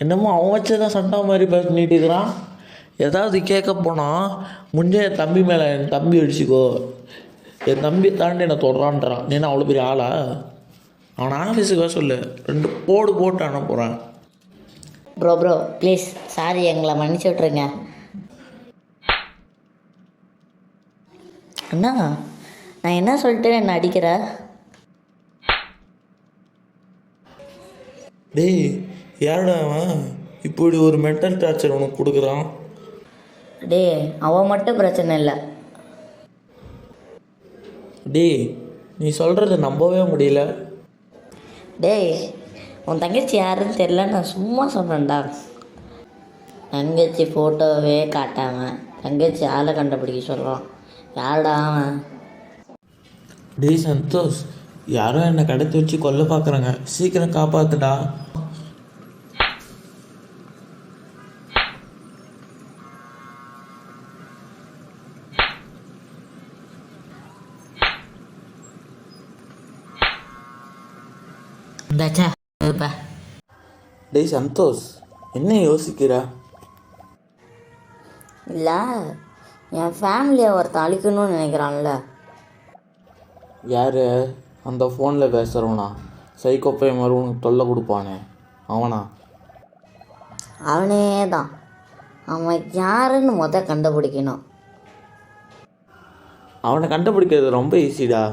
என்னமோ அவன் வச்சதான் சண்டை மாதிரி பண்ணிட்டு இருக்கிறான். ஏதாவது கேட்க போனால் முன்னே என் தம்பி மேலே என் தம்பி அடிச்சுக்கோ, என் தம்பி தாண்டி என்னை தொடரான்றான். நீ என்ன அவ்வளோ பெரிய ஆளா? அவன் ஆஃபீஸுக்கு சொல்லு, 2 போடு போட்டு அனுப்புகிறேன். ப்ரோ ப்ளீஸ் சாரி, எங்களை மன்னிச்சு விட்ருங்க. அண்ணா நான் என்ன சொல்லிட்டு என்ன அடிக்கிற? டேய், யாருடா அவன் இப்படி ஒரு மென்டல் டார்ச்சர் உனக்கு கொடுக்குறான்? அவன் மட்டும் பிரச்சனை இல்லை. டேய், நீ சொல்கிறத நம்பவே முடியல. உன் தங்கச்சி யாருன்னு தெரியல, நான் சும்மா சொன்னேன்டா. தங்கச்சி ஃபோட்டோவே காட்டாமல் தங்கச்சி ஆளை கண்டுபிடிக்க சொல்கிறான். யாருடா அவன்? டேய் சந்தோஷ், யாரோ என்னை கடத்தி வச்சு கொல்ல பார்க்குறாங்க, சீக்கிரம் காப்பாத்துடா. இந்தாச்சா இருப்பா. டேய் சந்தோஷ், என்ன யோசிக்கிற? இல்லை, என் ஃபேமிலியை ஒருத்தன் அழிக்கணும்னு நினைக்கிறான்ல. யார்? அந்த ஃபோனில் பேசுகிறவனா? சைக்கோப்பை மாதிரி உனக்கு தொல்லை கொடுப்பானே அவனா? அவனே தான். அவன் யாருன்னு கண்டுபிடிக்கணும். அவனை கண்டுபிடிக்கிறது ரொம்ப ஈஸிடா.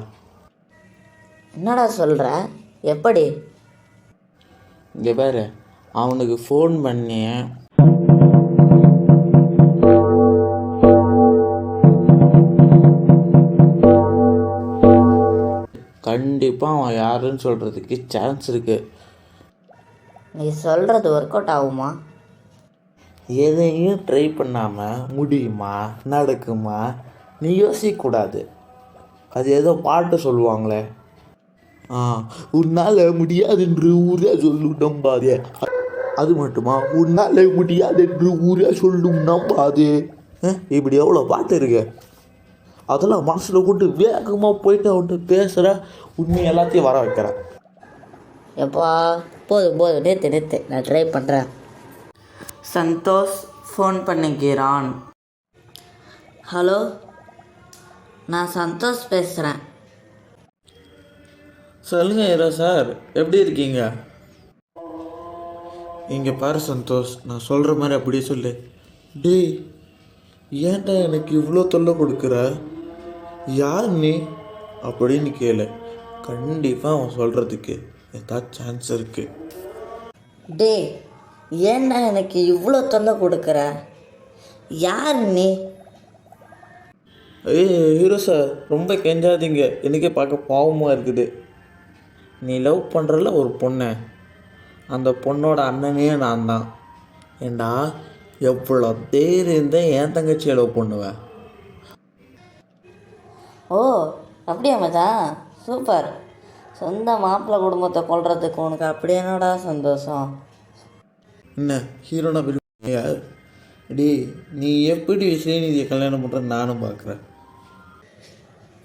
என்னடா சொல்கிற? எப்படி? இங்கே பாரு, அவனுக்கு ஃபோன் பண்ணி கண்டிப்பாக அவன் யாருன்னு சொல்கிறதுக்கு சான்ஸ் இருக்குது. நீ சொல்கிறது ஒர்க் அவுட் ஆகுமா? எதையும் ட்ரை பண்ணாமல் முடியுமா, நடக்குமா நீ யோசிக்கக்கூடாது. அது ஏதோ பாட்டு சொல்லுவாங்களே, உன்னால் முடியாது என்று ஊரே சொல்லும் நம்பாதே. அது மட்டுமா, உன்னால் முடியாது என்று ஊரே சொல்லும் நம்பாதே. இப்படி எவ்வளோ பாட்டு இருக்கு. அதெல்லாம் மனசில் கொண்டு வேகமாக போயிட்டு அவன்கிட்ட பேசுகிற, உண்மை எல்லாத்தையும் வர வைக்கிறேன். எப்பா போதும் நிறுத்து, நான் ட்ரை பண்ணுறேன். சந்தோஷ் ஃபோன் பண்ணிக்கிறான். ஹலோ, நான் சந்தோஷ் பேசுகிறேன். சொல்லுங்க ஹீரோ சார், எப்படி இருக்கீங்க? இங்கே பாரு சந்தோஷ், நான் சொல்கிற மாதிரி அப்படியே சொல்லு. டேய், ஏன்டா எனக்கு இவ்வளோ தொல்லை கொடுக்குற? யார் நீ அப்படின்னு கேளு. கண்டிப்பாக அவன் சொல்கிறதுக்கு ஏதாவது சான்ஸ் இருக்குது. ஏன்னா எனக்கு இவ்வளோ தொல்லை கொடுக்குற? யார் நீ? ஹீரோ சார், ரொம்ப கெஞ்சாதீங்க, எனக்கே பார்க்க பாவமாக இருக்குது. நீ லவ் பண்ணுறல ஒரு பொண்ணை, அந்த பொண்ணோட அண்ணனே நான் தான். ஏண்டா எவ்வளோ தைரியம் தான் என் தங்கச்சியை லவ் பண்ணுவேன். ஓ அப்படியா மச்சான், சூப்பர். சொந்த மாப்பிள்ளை குடும்பத்தை கொள்றதுக்கு உனக்கு அப்படி என்னடா சந்தோஷம்? என்ன ஹீரோனா விரும்பியா? நீ எப்படி ஸ்ரீநிதியை கல்யாணம் பண்ணுற நானும் பார்க்குறேன்.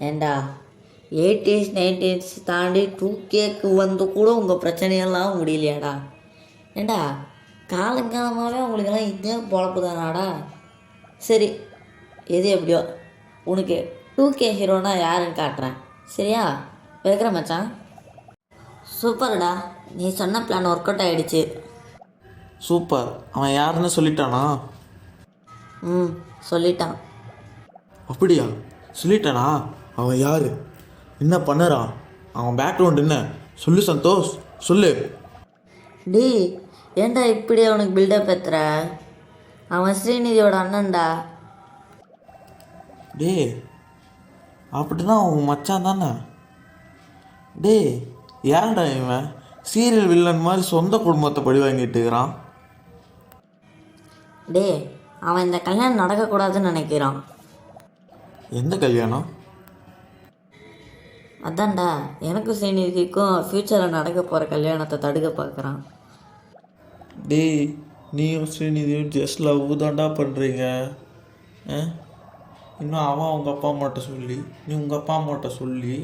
ஏண்டா 80s 90s தாண்டி 2Kக்கு வந்து கூட உங்கள் பிரச்சனையெல்லாம் முடியலையாடா? ஏண்டா காலங்காலமாகவே உங்களுக்கெல்லாம் இதே பொழப்பு தானாடா? சரி, எது எப்படியோ உனக்கு 2K ஹீரோனா யாருன்னு காட்டுறேன், சரியா? வைக்கிற மச்சான். சூப்பர்டா, நீ சொன்ன பிளான் ஒர்க் அவுட் ஆகிடுச்சு. சூப்பர். அவன் யாருன்னு சொல்லிட்டானா? சொல்லிட்டான். அப்படியா? சொல்லிட்டானா? அவன் யார், என்ன பண்ணுறான், அவன் பேக்ரவுண்ட் என்ன சொல்லு சந்தோஷ், சொல்லு. ஏண்டா இப்படி அவனுக்கு பில்டப் ஏற்றுற? அவன் ஸ்ரீநிதியோட அண்ணன்டா. அப்படின்னா அவன் மச்சான் தானே? ஏன்டா இவன் சீரியல் வில்லன் மாதிரி சொந்த குடும்பத்தை படி வாங்கிட்டு இருக்கிறான்? அவன் இந்த கல்யாணம் நடக்கக்கூடாதுன்னு நினைக்கிறான். எந்த கல்யாணம்? அதான்டா, எனக்கும் ஸ்ரீநிதிக்கும் ஃப்யூச்சரில் நடக்க போகிற கல்யாணத்தை தடுக்க பார்க்குறான். நீயும் ஸ்ரீநிதியும் ஜஸ்ட் லவ் தான்டா பண்ணுறீங்க. இன்னும் அவன் அவங்க அப்பா அம்மாட்ட சொல்லி, நீ உங்கள் அப்பா அம்மாட்ட சொல்லி,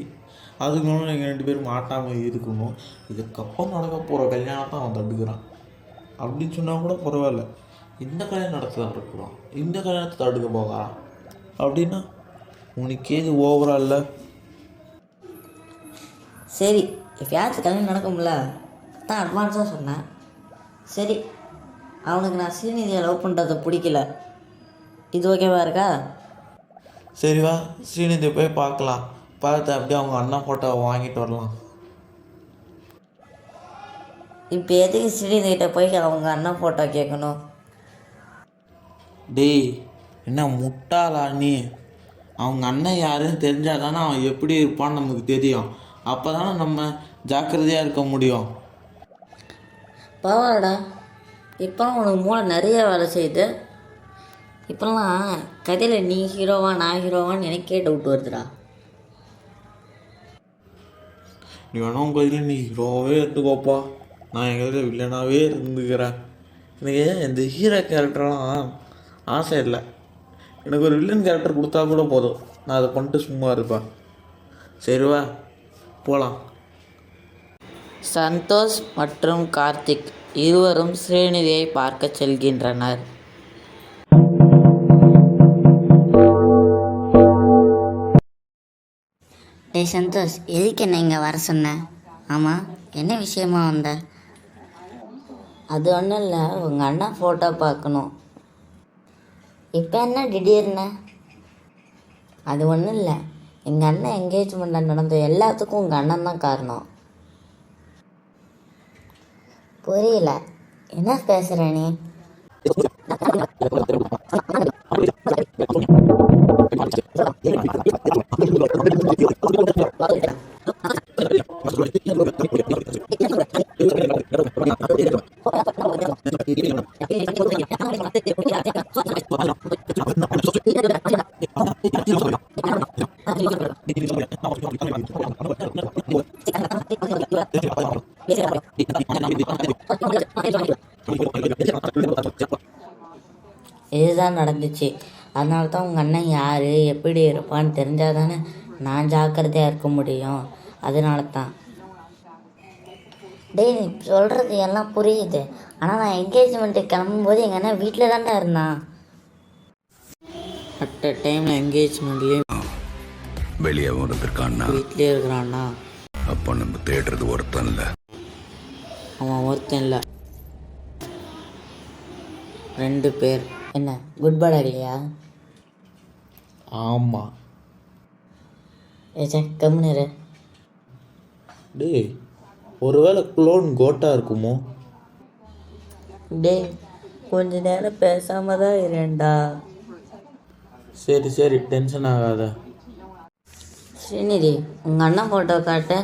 அதுக்கு நீங்கள் 2 பேரும் மாட்டாமல் இருக்கணும். இதுக்கப்புறம் நடக்க போகிற கல்யாணத்தை அவன் தடுக்கிறான். அப்படின்னு சொன்னால் கூட பரவாயில்ல. இந்த கல்யாணம் நடத்ததான் இருக்கிறோம், இந்த கல்யாணத்தை தடுக்க போகிறான் அப்படின்னா உனக்கே இது ஓவரா இல்லை? சரி, எப்பயாச்சும் கல்யாணம் நடக்கும்ல, தான் அட்வான்ஸாக சொன்னேன். சரி, அவனுக்கு நான் ஸ்ரீநிதியை லவ் பண்ணுறத பிடிக்கல, இது ஓகேவா இருக்கா? சரி வா, ஸ்ரீநிதியை போய் பார்க்கலாம். பார்த்து அப்படியே அவங்க அண்ணா ஃபோட்டோவை வாங்கிட்டு வரலாம். இப்போ எதுக்கு ஸ்ரீநிதிகிட்ட போய் அவங்க அண்ணன் ஃபோட்டோ கேட்கணும்? டேய், என்ன முட்டாளா நீ? அவங்க அண்ணன் யாருன்னு தெரிஞ்சால் தானே அவன் எப்படி இருப்பான்னு நமக்கு தெரியும். அப்போ தானே நம்ம ஜாக்கிரதையாக இருக்க முடியும். பரவாயில்லடா, இப்போலாம் உனக்கு மூளை நிறைய வேலை செய்யுது. இப்போலாம் கதையில் நீ ஹீரோவா நான் ஹீரோவான்னு எனக்கே டவுட் வருதுடா. நீ வேணா உங்கள் கையில் நீ ஹீரோவே எடுத்துக்கோப்பா, நான் எங்கள் கையில் வில்லனாகவே இருந்துக்கிறேன். எனக்கு இந்த ஹீரோ கேரக்டர்லாம் ஆசை இல்லை. எனக்கு ஒரு வில்லன் கேரக்டர் கொடுத்தா கூட போதும், நான் அதை பண்ணிட்டு சும்மா இருப்பேன். சரிவா, போகலாம். சந்தோஷ் மற்றும் கார்த்திக் இருவரும் ஸ்ரீநிதியை பார்க்க செல்கின்றனர். டேய் சந்தோஷ், எதுக்கு என்ன இங்கே வர சொன்ன? ஆமாம், என்ன விஷயமா வந்த? அது ஒன்றும் இல்லை, உங்கள் அண்ணா ஃபோட்டோ பார்க்கணும். இப்போ என்ன திடீர்னு? அது ஒன்றும் இல்லை, எங்கள் அண்ணன் என்கேஜ்மெண்ட்டில் நடந்த எல்லாத்துக்கும் உங்கள் அண்ணன் தான் காரணம். புரியல, என்ன பேசுகிற நீ? இதுதான் நடந்துச்சு. அதனால தான் உங்கள் அண்ணன் யார் எப்படி இருப்பான்னு தெரிஞ்சால் தானே நான் ஜாக்கிரதையாக இருக்க முடியும். அதனால தான். டேய், நீ சொல்கிறது எல்லாம் புரியுது, ஆனால் நான் என்கேஜ்மெண்ட்டுக்கு கிளம்பும்போது எங்கள் அண்ணன் வீட்டில் தானே இருந்தான். அட் அ டைமில் என்கேஜ்மெண்ட்லேயும் வெளியே இருந்திருக்கான்னா வீட்லேயே இருக்கிறான்னா அப்போ நம்ம தேடுறது ஒருத்தன் இல்லை. அவன் ஒருத்தன் இல்லை, 2 பேர். என்ன குட் பேர்டா இல்லையா? ஆமாம். ஏச்சே கம்முனிரு. டேய், ஒருவேளை க்ளோன் கோட்டா இருக்குமோ? டேய், கொஞ்ச நேரம் பேசாம தான் இருண்டா. சரி சரி, டென்ஷன் ஆகாத. ஸ்ரீநிதி, உங்கள் அண்ணன் ஃபோட்டோ காட்டு.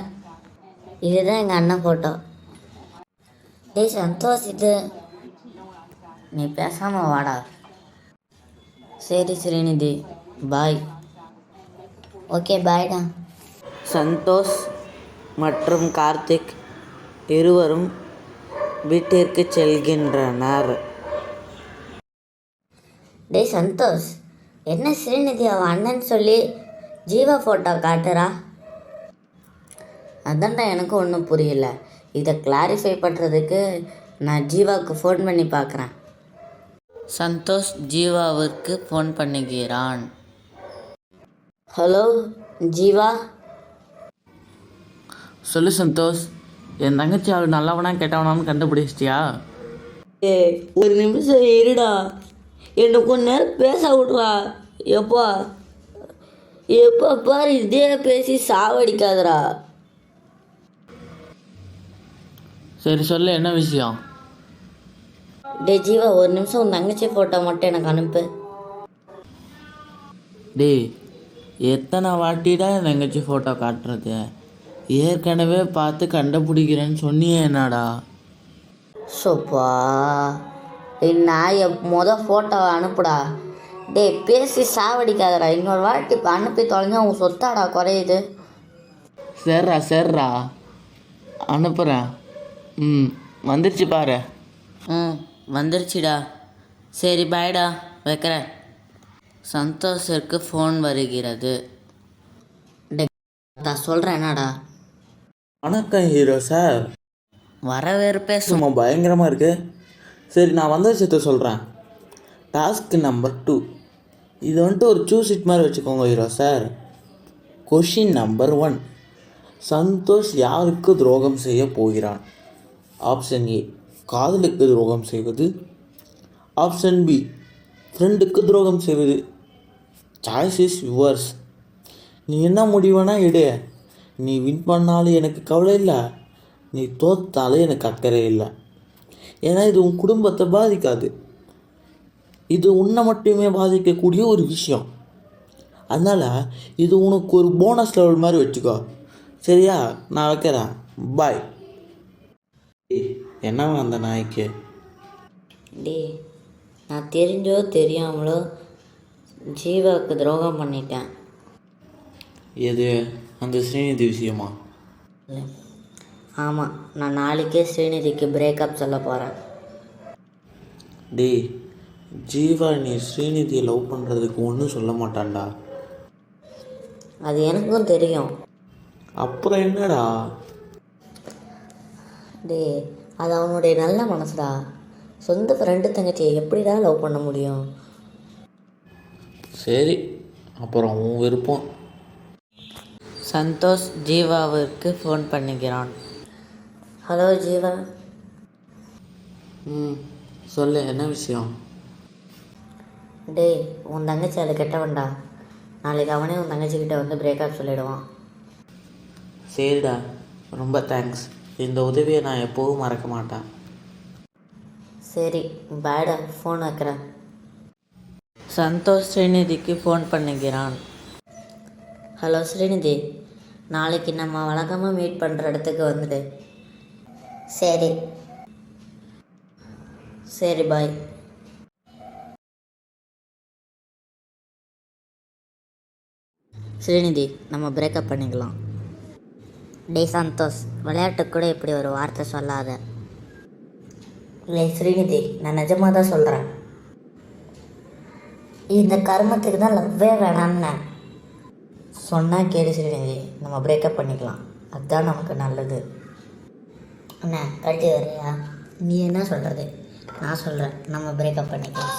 இதுதான் எங்கள் அண்ணன் ஃபோட்டோ. டேய் சந்தோஷ், இது நீ பேசாமல் வாடா. சரி ஸ்ரீநிதி, பாய். ஓகே பாய்டா. சந்தோஷ் மற்றும் கார்த்திக் இருவரும் வீட்டிற்கு செல்கின்றனர். டேய் சந்தோஷ், என்ன ஸ்ரீநிதி அவன் அண்ணன் சொல்லி ஜீவா ஃபோட்டோ காட்டுறா? அதான்டா எனக்கு ஒன்றும் புரியல. இதை கிளாரிஃபை பண்ணுறதுக்கு நான் ஜீவாவுக்கு ஃபோன் பண்ணி பார்க்குறேன். சந்தோஷ் ஜீவாவிற்கு ஃபோன் பண்ணுகிறான். ஹலோ ஜீவா. சொல்லு சந்தோஷ், என் தங்கச்சி அவள் நல்லவனா கெட்டவனான்னு கண்டுபிடிச்சிட்டியா? ஒரு நிமிஷம் இருடா, என்னை கொஞ்ச நேரம் பேச விட்றா. எப்பா எப்போ பாரு இதே பேசி சாவடிக்காதடா. சரி சொல்லு, என்ன விஷயம்? டே ஜீவா, ஒரு நிமிஷம் உன் தங்கச்சி ஃபோட்டோ மட்டும் எனக்கு அனுப்பு. டேய், எத்தனை வாட்டிடா என் தங்கச்சி ஃபோட்டோ காட்டுறது? ஏற்கனவே பார்த்து கண்டுபிடிக்கிறேன்னு சொன்னியே என்னடா? சோப்பா, நான் ஃபோட்டோவை அனுப்புடா. டே பேசி சாவடிக்காதடா. இன்னொரு வாட்டி இப்போ அனுப்பி தொலைஞ்சா உன் சொத்தாடா குறையுது. சரிடா அனுப்புகிறேன். வந்துருச்சு பாரு. வந்துருச்சுடா. சரி பாய்டா, வைக்கிறேன். சந்தோஷிற்கு ஃபோன் வருகிறது. நான் சொல்கிறேன் என்னடா. வணக்கம் ஹீரோ சார். வரவேற்பே சும்மா பயங்கரமாக இருக்கு. சரி, நான் வந்த விஷயத்த சொல்கிறேன். Task number 2. இது வந்துட்டு ஒரு சூஸ் இட் மாதிரி வச்சுக்கோங்க hero sir. Question number 1. Santhosh யாருக்கு துரோகம் செய்ய போகிறான்? ஆப்ஷன் ஏ, காதலுக்கு துரோகம் செய்வது. ஆப்ஷன் பி, ஃப்ரெண்டுக்கு துரோகம் செய்வது. Choice is yours. நீ என்ன முடிவுனா எடு. நீ வின் பண்ணாலும் எனக்கு கவலை இல்லை, நீ தோத்தாலும் எனக்கு அக்கறை இல்லை. ஏன்னா இது உன் குடும்பத்தை பாதிக்காது, இது உன்னை மட்டுமே பாதிக்கக்கூடிய ஒரு விஷயம். அதனால் இது உனக்கு ஒரு போனஸ் லெவல் மாதிரி வச்சுக்கோ. சரியா? நான் வைக்கிறேன். பாய். என்ன அந்த நாய்க்கு? டே, நான் தெரிஞ்சோ தெரியாமலோ ஜீவாவுக்கு துரோகம் பண்ணிட்டேன். எது? அந்த ஸ்ரீநிதி விஷயமா? ஆமாம், நான் நாளைக்கே ஸ்ரீநிதிக்கு பிரேக்கப் சொல்ல போகிறேன். டேய், ஜீவா நீ ஸ்ரீநிதியை லவ் பண்ணுறதுக்கு ஒன்றும் சொல்ல மாட்டான்டா. அது எனக்கும் தெரியும். அப்புறம் என்னடா? டே, அது அவனுடைய நல்ல மனசுடா. சொந்த ஃப்ரெண்டு தங்கச்சியை எப்படிடா லவ் பண்ண முடியும்? சரி, அப்புறம் உன் விருப்பம். சந்தோஷ் ஜீவாவிற்கு ஃபோன் பண்ணுகிறான். ஹலோ ஜீவா. சொல்லு, என்ன விஷயம்? டேய், உன் தங்கச்சி அது கெட்டவன்டா. நாளைக்கு அவனே உன் தங்கச்சிக்கிட்ட வந்து பிரேக்கப் சொல்லிடுவான். சரிடா, ரொம்ப தேங்க்ஸ். இந்த உதவியை நான் எப்போவும் மறக்க மாட்டேன். சரி, பேடா, ஃபோன் வைக்கிறேன். சந்தோஷ் ஸ்ரீநிதிக்கு ஃபோன் பண்ணுகிறான். ஹலோ ஸ்ரீநிதி, நாளைக்கு நம்ம வழக்கமாக மீட் பண்ணுற இடத்துக்கு வந்துடு. சரி சரி, பாய். ஸ்ரீநிதி, நம்ம பிரேக்கப் பண்ணிக்கலாம். டேய் சந்தோஷ், விளையாட்டுக்கு கூட இப்படி ஒரு வார்த்தை சொல்லாத. இல்லை ஸ்ரீநிதி, நான் நிஜமாக தான் சொல்கிறேன். இந்த கர்மத்துக்கு தான் லவ்வே வேணான்னு சொன்னால் கேடு ஸ்ரீநிதி, நம்ம பிரேக்கப் பண்ணிக்கலாம். அதுதான் நமக்கு நல்லது. அண்ணா கட்டி வரையா? நீ என்ன சொல்கிறது? நான் சொல்கிறேன், நம்ம பிரேக்கப் பண்ணிக்கலாம்.